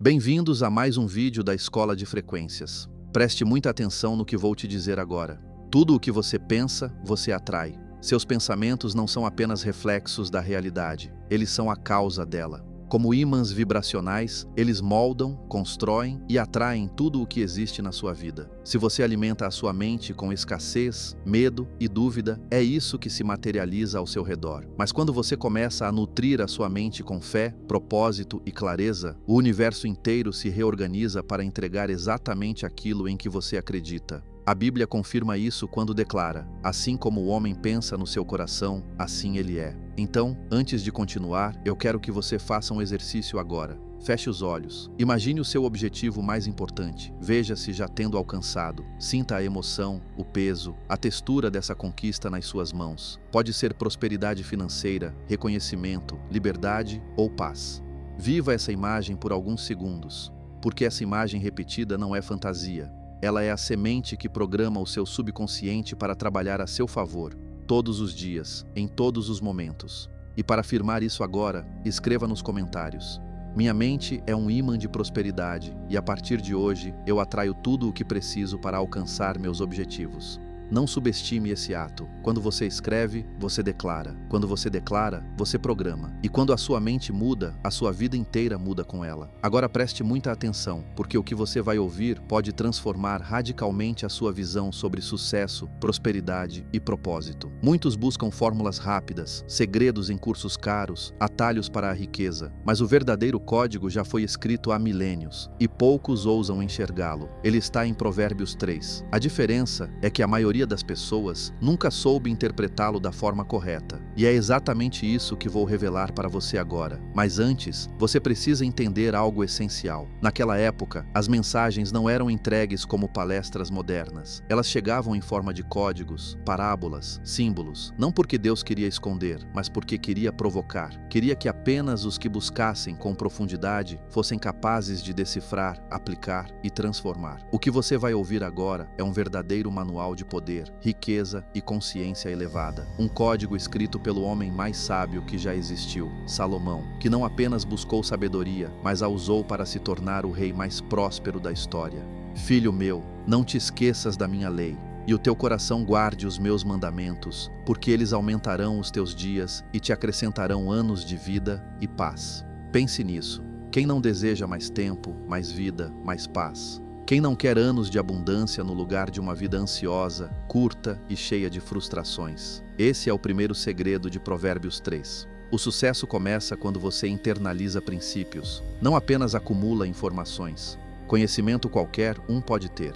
Bem-vindos a mais um vídeo da Escola de Frequências. Preste muita atenção no que vou te dizer agora. Tudo o que você pensa, você atrai. Seus pensamentos não são apenas reflexos da realidade, eles são a causa dela. Como ímãs vibracionais, eles moldam, constroem e atraem tudo o que existe na sua vida. Se você alimenta a sua mente com escassez, medo e dúvida, é isso que se materializa ao seu redor. Mas quando você começa a nutrir a sua mente com fé, propósito e clareza, o universo inteiro se reorganiza para entregar exatamente aquilo em que você acredita. A Bíblia confirma isso quando declara: assim como o homem pensa no seu coração, assim ele é. Então, antes de continuar, eu quero que você faça um exercício agora. Feche os olhos. Imagine o seu objetivo mais importante. Veja-se já tendo alcançado. Sinta a emoção, o peso, a textura dessa conquista nas suas mãos. Pode ser prosperidade financeira, reconhecimento, liberdade ou paz. Viva essa imagem por alguns segundos, porque essa imagem repetida não é fantasia. Ela é a semente que programa o seu subconsciente para trabalhar a seu favor, todos os dias, em todos os momentos. E para afirmar isso agora, escreva nos comentários: minha mente é um ímã de prosperidade e a partir de hoje eu atraio tudo o que preciso para alcançar meus objetivos. Não subestime esse ato. Quando você escreve, você declara. Quando você declara, você programa. E quando a sua mente muda, a sua vida inteira muda com ela. Agora preste muita atenção, porque o que você vai ouvir pode transformar radicalmente a sua visão sobre sucesso, prosperidade e propósito. Muitos buscam fórmulas rápidas, segredos em cursos caros, atalhos para a riqueza. Mas o verdadeiro código já foi escrito há milênios, e poucos ousam enxergá-lo. Ele está em Provérbios 3. A diferença é que a maioria das pessoas nunca soube interpretá-lo da forma correta. E é exatamente isso que vou revelar para você agora. Mas antes, você precisa entender algo essencial. Naquela época, as mensagens não eram entregues como palestras modernas. Elas chegavam em forma de códigos, parábolas, símbolos. Não porque Deus queria esconder, mas porque queria provocar. Queria que apenas os que buscassem com profundidade fossem capazes de decifrar, aplicar e transformar. O que você vai ouvir agora é um verdadeiro manual de poder, riqueza e consciência elevada. Um código escrito pelo homem mais sábio que já existiu, Salomão, que não apenas buscou sabedoria, mas a usou para se tornar o rei mais próspero da história. Filho meu, não te esqueças da minha lei, e o teu coração guarde os meus mandamentos, porque eles aumentarão os teus dias e te acrescentarão anos de vida e paz. Pense nisso. Quem não deseja mais tempo, mais vida, mais paz? Quem não quer anos de abundância no lugar de uma vida ansiosa, curta e cheia de frustrações? Esse é o primeiro segredo de Provérbios 3. O sucesso começa quando você internaliza princípios, não apenas acumula informações. Conhecimento qualquer um pode ter.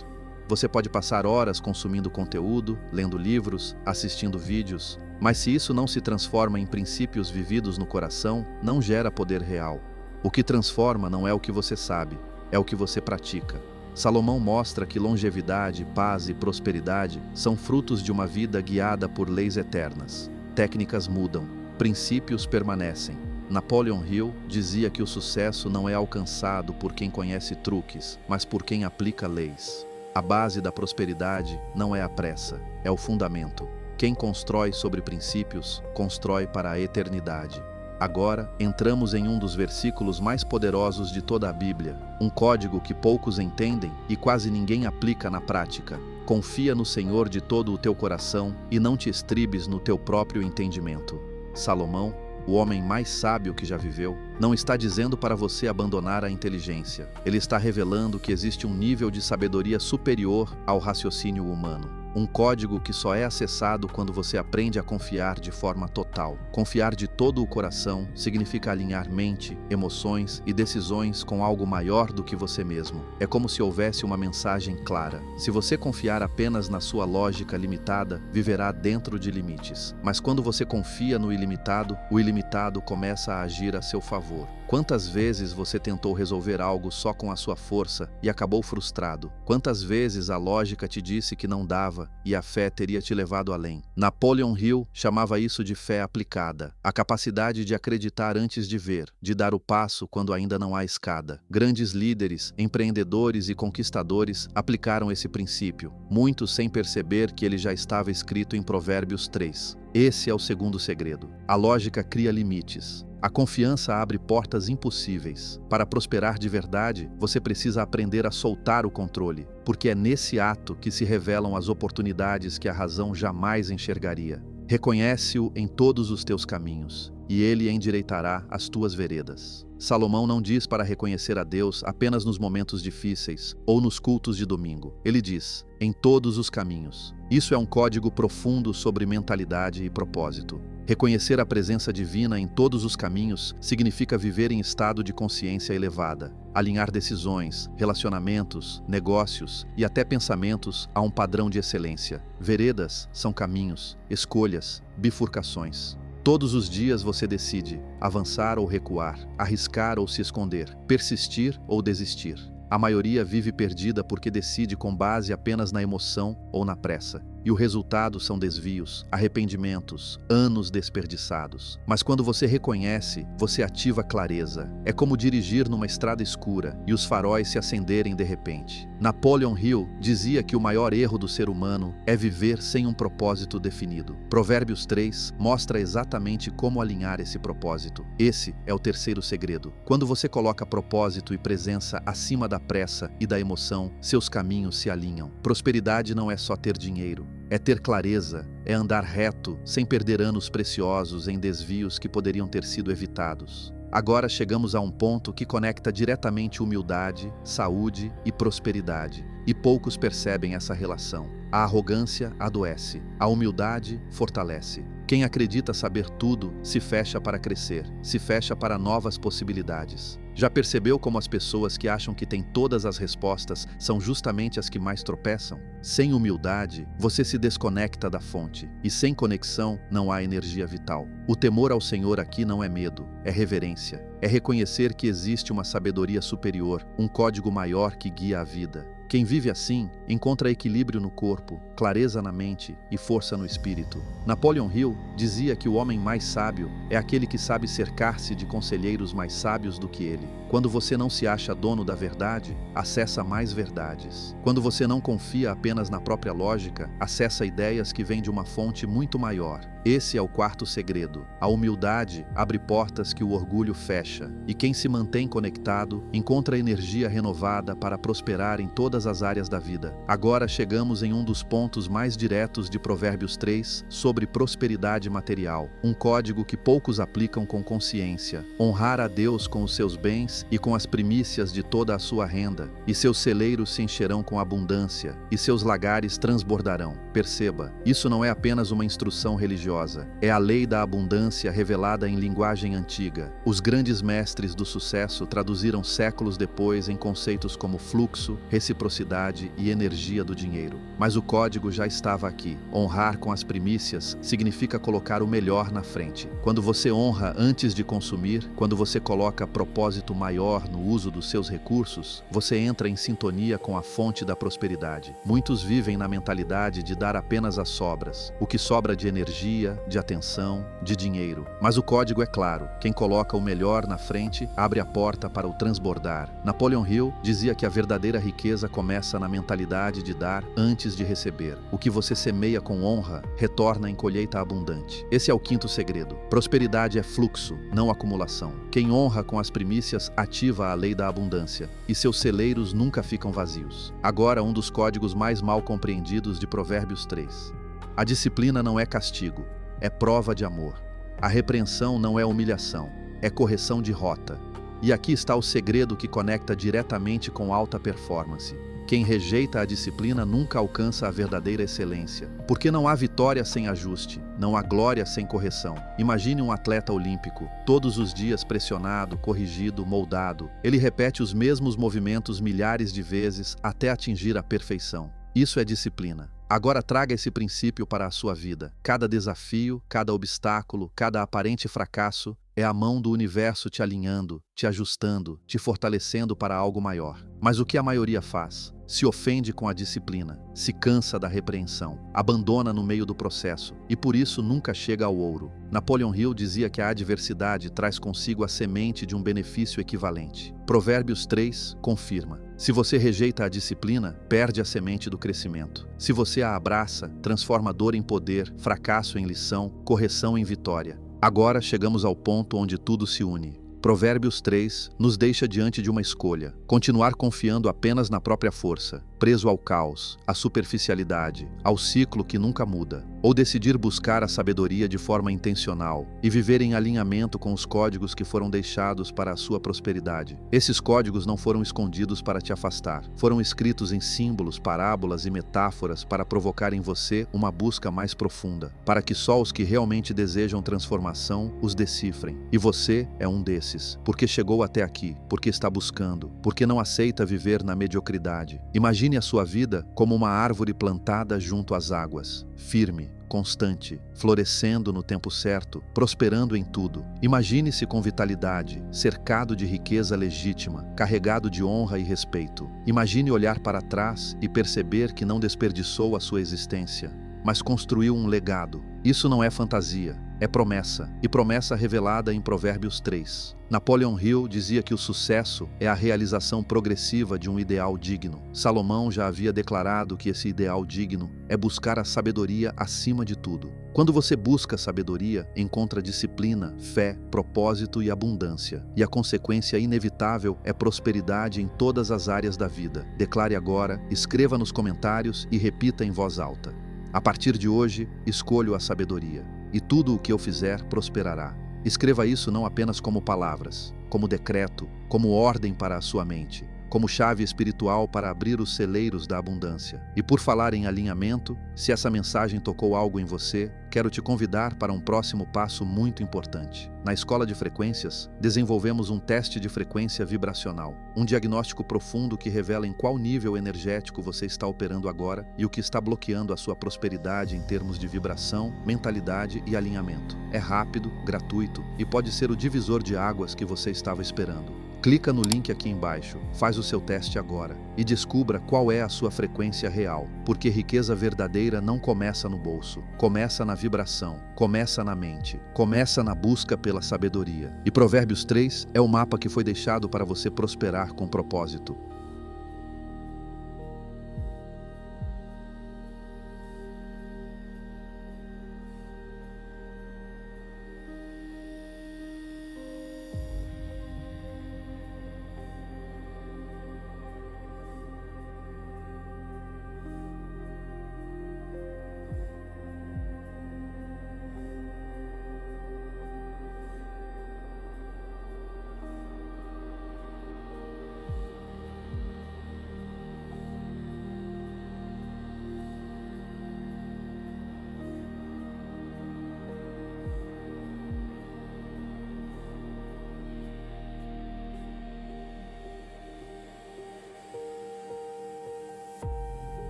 Você pode passar horas consumindo conteúdo, lendo livros, assistindo vídeos, mas se isso não se transforma em princípios vividos no coração, não gera poder real. O que transforma não é o que você sabe, é o que você pratica. Salomão mostra que longevidade, paz e prosperidade são frutos de uma vida guiada por leis eternas. Técnicas mudam, princípios permanecem. Napoleon Hill dizia que o sucesso não é alcançado por quem conhece truques, mas por quem aplica leis. A base da prosperidade não é a pressa, é o fundamento. Quem constrói sobre princípios, constrói para a eternidade. Agora, entramos em um dos versículos mais poderosos de toda a Bíblia, um código que poucos entendem e quase ninguém aplica na prática. Confia no Senhor de todo o teu coração e não te estribes no teu próprio entendimento. Salomão, o homem mais sábio que já viveu, não está dizendo para você abandonar a inteligência. Ele está revelando que existe um nível de sabedoria superior ao raciocínio humano. Um código que só é acessado quando você aprende a confiar de forma total. Confiar de todo o coração significa alinhar mente, emoções e decisões com algo maior do que você mesmo. É como se houvesse uma mensagem clara. Se você confiar apenas na sua lógica limitada, viverá dentro de limites. Mas quando você confia no ilimitado, o ilimitado começa a agir a seu favor. Quantas vezes você tentou resolver algo só com a sua força e acabou frustrado? Quantas vezes a lógica te disse que não dava e a fé teria te levado além? Napoleon Hill chamava isso de fé aplicada, a capacidade de acreditar antes de ver, de dar o passo quando ainda não há escada. Grandes líderes, empreendedores e conquistadores aplicaram esse princípio, muitos sem perceber que ele já estava escrito em Provérbios 3. Esse é o segundo segredo. A lógica cria limites. A confiança abre portas impossíveis. Para prosperar de verdade, você precisa aprender a soltar o controle, porque é nesse ato que se revelam as oportunidades que a razão jamais enxergaria. Reconhece-o em todos os teus caminhos, e ele endireitará as tuas veredas. Salomão não diz para reconhecer a Deus apenas nos momentos difíceis ou nos cultos de domingo. Ele diz, em todos os caminhos. Isso é um código profundo sobre mentalidade e propósito. Reconhecer a presença divina em todos os caminhos significa viver em estado de consciência elevada, alinhar decisões, relacionamentos, negócios e até pensamentos a um padrão de excelência. Veredas são caminhos, escolhas, bifurcações. Todos os dias você decide avançar ou recuar, arriscar ou se esconder, persistir ou desistir. A maioria vive perdida porque decide com base apenas na emoção ou na pressa. E o resultado são desvios, arrependimentos, anos desperdiçados. Mas quando você reconhece, você ativa clareza. É como dirigir numa estrada escura e os faróis se acenderem de repente. Napoleon Hill dizia que o maior erro do ser humano é viver sem um propósito definido. Provérbios 3 mostra exatamente como alinhar esse propósito. Esse é o terceiro segredo. Quando você coloca propósito e presença acima da pressa e da emoção, seus caminhos se alinham. Prosperidade não é só ter dinheiro. É ter clareza, é andar reto, sem perder anos preciosos em desvios que poderiam ter sido evitados. Agora chegamos a um ponto que conecta diretamente humildade, saúde e prosperidade. E poucos percebem essa relação. A arrogância adoece, a humildade fortalece. Quem acredita saber tudo se fecha para crescer, se fecha para novas possibilidades. Já percebeu como as pessoas que acham que têm todas as respostas são justamente as que mais tropeçam? Sem humildade, você se desconecta da fonte, e sem conexão não há energia vital. O temor ao Senhor aqui não é medo, é reverência. É reconhecer que existe uma sabedoria superior, um código maior que guia a vida. Quem vive assim, encontra equilíbrio no corpo, clareza na mente e força no espírito. Napoleon Hill dizia que o homem mais sábio é aquele que sabe cercar-se de conselheiros mais sábios do que ele. Quando você não se acha dono da verdade, acessa mais verdades. Quando você não confia apenas na própria lógica, acessa ideias que vêm de uma fonte muito maior. Esse é o quarto segredo. A humildade abre portas que o orgulho fecha, e quem se mantém conectado encontra energia renovada para prosperar em todas as áreas da vida. Agora chegamos em um dos pontos mais diretos de Provérbios 3 sobre prosperidade material, um código que poucos aplicam com consciência. Honrar a Deus com os seus bens e com as primícias de toda a sua renda, e seus celeiros se encherão com abundância, e seus lagares transbordarão. Perceba, isso não é apenas uma instrução religiosa, é a lei da abundância revelada em linguagem antiga. Os grandes mestres do sucesso traduziram séculos depois em conceitos como fluxo, reciprocidade e energia do dinheiro. Mas o código já estava aqui. Honrar com as primícias significa colocar o melhor na frente. Quando você honra antes de consumir, quando você coloca propósito maior no uso dos seus recursos, você entra em sintonia com a fonte da prosperidade. Muitos vivem na mentalidade de dar apenas as sobras, o que sobra de energia, de atenção, de dinheiro. Mas o código é claro: quem coloca o melhor na frente abre a porta para o transbordar. Napoleon Hill dizia que a verdadeira riqueza começa na mentalidade de dar antes de receber. O que você semeia com honra retorna em colheita abundante. Esse é o quinto segredo. Prosperidade é fluxo, não acumulação. Quem honra com as primícias ativa a lei da abundância, e seus celeiros nunca ficam vazios. Agora, um dos códigos mais mal compreendidos de Provérbios 3. A disciplina não é castigo, é prova de amor. A repreensão não é humilhação, é correção de rota. E aqui está o segredo que conecta diretamente com alta performance. Quem rejeita a disciplina nunca alcança a verdadeira excelência, porque não há vitória sem ajuste, não há glória sem correção. Imagine um atleta olímpico, todos os dias pressionado, corrigido, moldado. Ele repete os mesmos movimentos milhares de vezes até atingir a perfeição. Isso é disciplina. Agora traga esse princípio para a sua vida. Cada desafio, cada obstáculo, cada aparente fracasso é a mão do universo te alinhando, te ajustando, te fortalecendo para algo maior. Mas o que a maioria faz? Se ofende com a disciplina, se cansa da repreensão, abandona no meio do processo e por isso nunca chega ao ouro. Napoleon Hill dizia que a adversidade traz consigo a semente de um benefício equivalente. Provérbios 3 confirma. Se você rejeita a disciplina, perde a semente do crescimento. Se você a abraça, transforma dor em poder, fracasso em lição, correção em vitória. Agora chegamos ao ponto onde tudo se une. Provérbios 3 nos deixa diante de uma escolha: continuar confiando apenas na própria força, preso ao caos, à superficialidade, ao ciclo que nunca muda, ou decidir buscar a sabedoria de forma intencional e viver em alinhamento com os códigos que foram deixados para a sua prosperidade. Esses códigos não foram escondidos para te afastar, foram escritos em símbolos, parábolas e metáforas para provocar em você uma busca mais profunda, para que só os que realmente desejam transformação os decifrem. E você é um desses, porque chegou até aqui, porque está buscando, porque não aceita viver na mediocridade. Imagine a sua vida como uma árvore plantada junto às águas, firme, constante, florescendo no tempo certo, prosperando em tudo. Imagine-se com vitalidade, cercado de riqueza legítima, carregado de honra e respeito. Imagine olhar para trás e perceber que não desperdiçou a sua existência, mas construiu um legado. Isso não é fantasia, é promessa, e promessa revelada em Provérbios 3. Napoleon Hill dizia que o sucesso é a realização progressiva de um ideal digno. Salomão já havia declarado que esse ideal digno é buscar a sabedoria acima de tudo. Quando você busca sabedoria, encontra disciplina, fé, propósito e abundância. E a consequência inevitável é prosperidade em todas as áreas da vida. Declare agora, escreva nos comentários e repita em voz alta: a partir de hoje, escolho a sabedoria, e tudo o que eu fizer prosperará. Escreva isso não apenas como palavras, como decreto, como ordem para a sua mente, como chave espiritual para abrir os celeiros da abundância. E por falar em alinhamento, se essa mensagem tocou algo em você, quero te convidar para um próximo passo muito importante. Na Escola de Frequências, desenvolvemos um teste de frequência vibracional, um diagnóstico profundo que revela em qual nível energético você está operando agora e o que está bloqueando a sua prosperidade em termos de vibração, mentalidade e alinhamento. É rápido, gratuito e pode ser o divisor de águas que você estava esperando. Clica no link aqui embaixo, faz o seu teste agora e descubra qual é a sua frequência real, porque riqueza verdadeira não começa no bolso, começa na vibração, começa na mente, começa na busca pela sabedoria. E Provérbios 3 é o mapa que foi deixado para você prosperar com propósito.